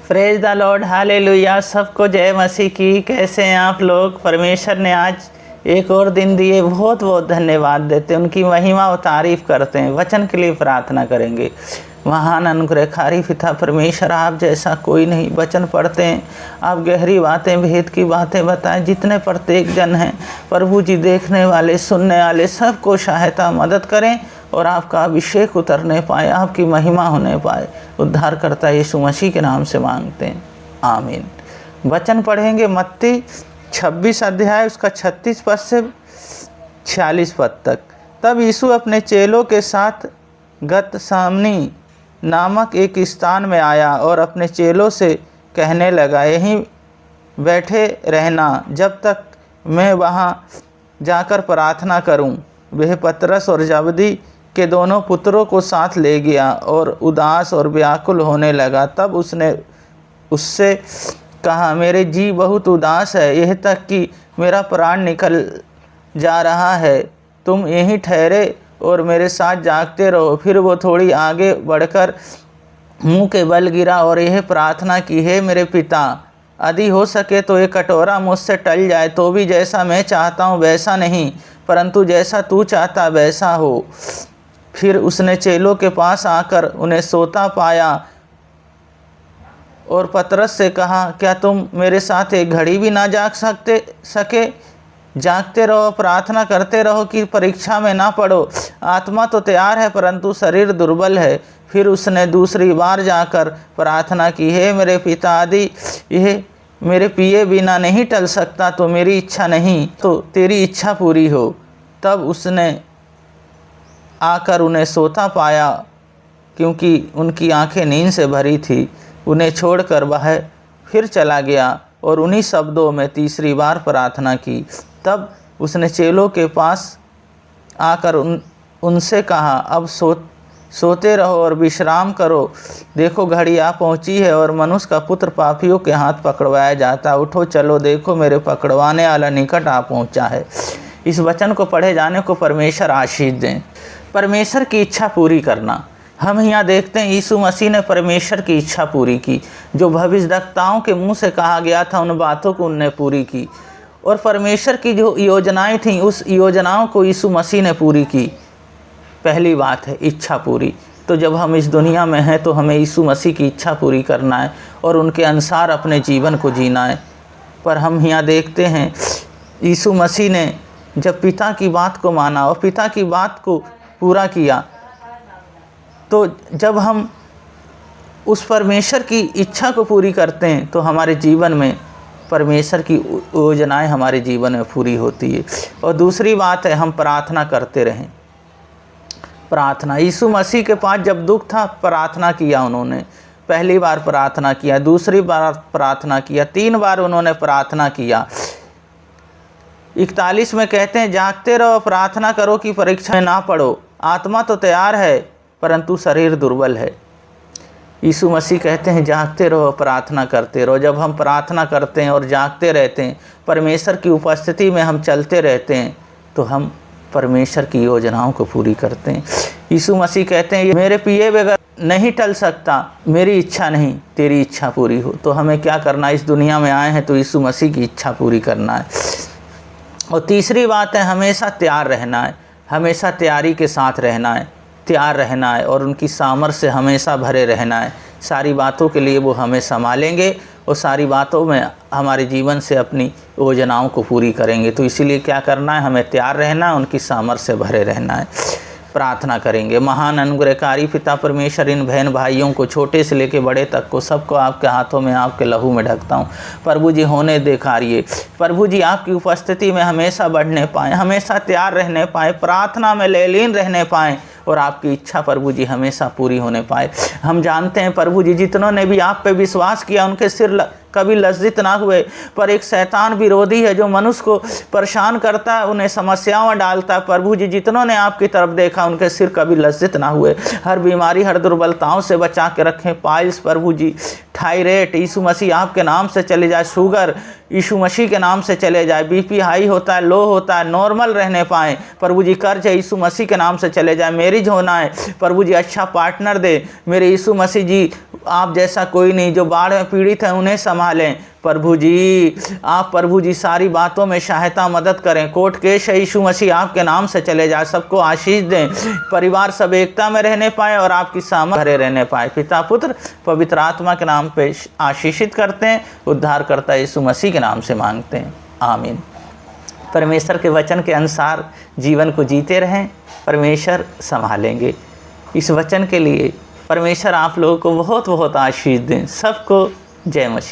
Praise the Lord, hallelujah. सबको जय मसीह की। कैसे हैं आप लोग? परमेश्वर ने आज एक और दिन दिए, बहुत बहुत धन्यवाद देते हैं, उनकी महिमा और तारीफ करते हैं। वचन के लिए प्रार्थना करेंगे। महान अनुग्रहकारी पिता परमेश्वर, आप जैसा कोई नहीं। वचन पढ़ते हैं, आप गहरी बातें, भेद की बातें बताएं। जितने प्रत्येक जन हैं प्रभु जी, देखने वाले, सुनने वाले, सबको सहायता मदद करें और आपका अभिषेक उतरने पाए, आपकी महिमा होने पाए। उद्धारकर्ता यीशु मसीह के नाम से मांगते हैं, आमीन। वचन पढ़ेंगे मत्ती 26 अध्याय, उसका 36 पद से 46 पद तक। तब यीशु अपने चेलों के साथ गतसामनी नामक एक स्थान में आया और अपने चेलों से कहने लगा, यहीं बैठे रहना जब तक मैं वहाँ जाकर प्रार्थना करूं। वह पतरस और जबदी के दोनों पुत्रों को साथ ले गया और उदास और व्याकुल होने लगा। तब उसने उससे कहा, मेरे जी बहुत उदास है, यह तक कि मेरा प्राण निकल जा रहा है। तुम यहीं ठहरे और मेरे साथ जागते रहो। फिर वो थोड़ी आगे बढ़कर मुंह के बल गिरा और यह प्रार्थना की, हे मेरे पिता, यदि हो सके तो ये कटोरा मुझसे टल जाए, तो भी जैसा मैं चाहता हूँ वैसा नहीं, परंतु जैसा तू चाहता वैसा हो। फिर उसने चेलों के पास आकर उन्हें सोता पाया और पतरस से कहा, क्या तुम मेरे साथ एक घड़ी भी ना जाग सके? जागते रहो, प्रार्थना करते रहो कि परीक्षा में ना पड़ो। आत्मा तो तैयार है परंतु शरीर दुर्बल है। फिर उसने दूसरी बार जाकर प्रार्थना की, हे मेरे पिता, यदि यह मेरे पिए बिना नहीं टल सकता तो मेरी इच्छा नहीं तो तेरी इच्छा पूरी हो। तब उसने आकर उन्हें सोता पाया, क्योंकि उनकी आंखें नींद से भरी थी। उन्हें छोड़कर वह फिर चला गया और उन्हीं शब्दों में तीसरी बार प्रार्थना की। तब उसने चेलों के पास आकर उनसे कहा, अब सोते रहो और विश्राम करो। देखो घड़ी आ पहुंची है और मनुष्य का पुत्र पापियों के हाथ पकड़वाया जाता। उठो चलो, देखो मेरे पकड़वाने वाला निकट आ पहुंचा है। इस वचन को पढ़े जाने को परमेश्वर आशीष दें। परमेश्वर की इच्छा पूरी करना। हम यहाँ देखते हैं यीशु मसीह ने परमेश्वर की इच्छा पूरी की। जो भविष्यद्वक्ताओं के मुंह से कहा गया था, उन बातों को उनने पूरी की। और परमेश्वर की जो योजनाएं थीं, उस योजनाओं को यीशु मसीह ने पूरी की। पहली बात है इच्छा पूरी। तो जब हम इस दुनिया में हैं तो हमें यीशु मसीह की इच्छा पूरी करना है और उनके अनुसार अपने जीवन को जीना है। पर हम यहाँ देखते हैं यीशु मसीह ने जब पिता की बात को माना और पिता की बात को पूरा किया, तो जब हम उस परमेश्वर की इच्छा को पूरी करते हैं तो हमारे जीवन में परमेश्वर की योजनाएं हमारे जीवन में पूरी होती है। और दूसरी बात है, हम प्रार्थना करते रहें। प्रार्थना, यीशु मसीह के पास जब दुख था, प्रार्थना किया उन्होंने। पहली बार प्रार्थना किया, दूसरी बार प्रार्थना किया, 3 बार उन्होंने प्रार्थना किया। 41 में कहते हैं, जागते रहो, प्रार्थना करो कि परीक्षा में ना पड़ो। आत्मा तो तैयार है परंतु शरीर दुर्बल है। यीशु मसीह कहते हैं, जागते रहो, प्रार्थना करते रहो। जब हम प्रार्थना करते हैं और जागते रहते हैं, परमेश्वर की उपस्थिति में हम चलते रहते हैं, तो हम परमेश्वर की योजनाओं को पूरी करते हैं। यीशु मसीह कहते हैं, ये मेरे पिए बगैर नहीं टल सकता, मेरी इच्छा नहीं तेरी इच्छा पूरी हो। तो हमें क्या करना है? इस दुनिया में आए हैं तो यीशु मसीह की इच्छा पूरी करना है। और तीसरी बात है, हमेशा तैयार रहना है। हमेशा तैयारी के साथ रहना है, तैयार रहना है और उनकी सामर्थ्य से हमेशा भरे रहना है। सारी बातों के लिए वो हमें संभालेंगे और सारी बातों में हमारे जीवन से अपनी योजनाओं को पूरी करेंगे। तो इसीलिए क्या करना है? हमें तैयार रहना है, उनकी सामर्थ्य से भरे रहना है। प्रार्थना करेंगे। महान अनुग्रहकारी पिता परमेश्वर, इन बहन भाइयों को, छोटे से लेकर बड़े तक को, सबको आपके हाथों में, आपके लहू में ढकता हूँ। प्रभु जी होने दिखाइए। प्रभु जी आपकी उपस्थिति में हमेशा बढ़ने पाएँ, हमेशा तैयार रहने पाएँ, प्रार्थना में लेलीन रहने पाएँ और आपकी इच्छा प्रभु जी हमेशा पूरी होने पाए। हम जानते हैं प्रभु जी, जितनों ने भी आप पे विश्वास किया उनके सिर कभी लज्जित ना हुए। पर एक शैतान विरोधी है जो मनुष्य को परेशान करता है, उन्हें समस्याओं में डालता है। प्रभु जी, जितनों ने आपकी तरफ देखा उनके सिर कभी लज्जित ना हुए। हर बीमारी, हर दुर्बलताओं से बचा के रखें। पाइल्स प्रभु जी, थायराइड यीशु मसीह आपके नाम से चले जाए। शुगर यीशु मसीह के नाम से चले जाए। बीपी हाई होता है, लो होता है, नॉर्मल रहने पाएँ प्रभु जी। कर्ज है यीशु मसीह के नाम से चले जाए। मैरिज होना है प्रभु जी, अच्छा पार्टनर दे मेरे यीशु मसीह जी। आप जैसा कोई नहीं, जो बाढ़ में पीड़ित हैं उन्हें संभालें। प्रभु जी, आप प्रभु जी सारी बातों में सहायता मदद करें। कोर्ट केस यीशु मसीह आपके नाम से चले जाए, सबको आशीष दें, परिवार सब एकता में रहने पाए और आपकी सामर्थ भरे रहने पाए। पिता पुत्र पवित्र आत्मा के नाम पे आशीषित करते हैं, उद्धारकर्ता यीशु मसीह के नाम से मांगते हैं, आमीन। परमेश्वर के वचन के अनुसार जीवन को जीते रहें, परमेश्वर संभालेंगे। इस वचन के लिए परमेश्वर आप लोगों को बहुत बहुत आशीष दें। सबको जय मसीह।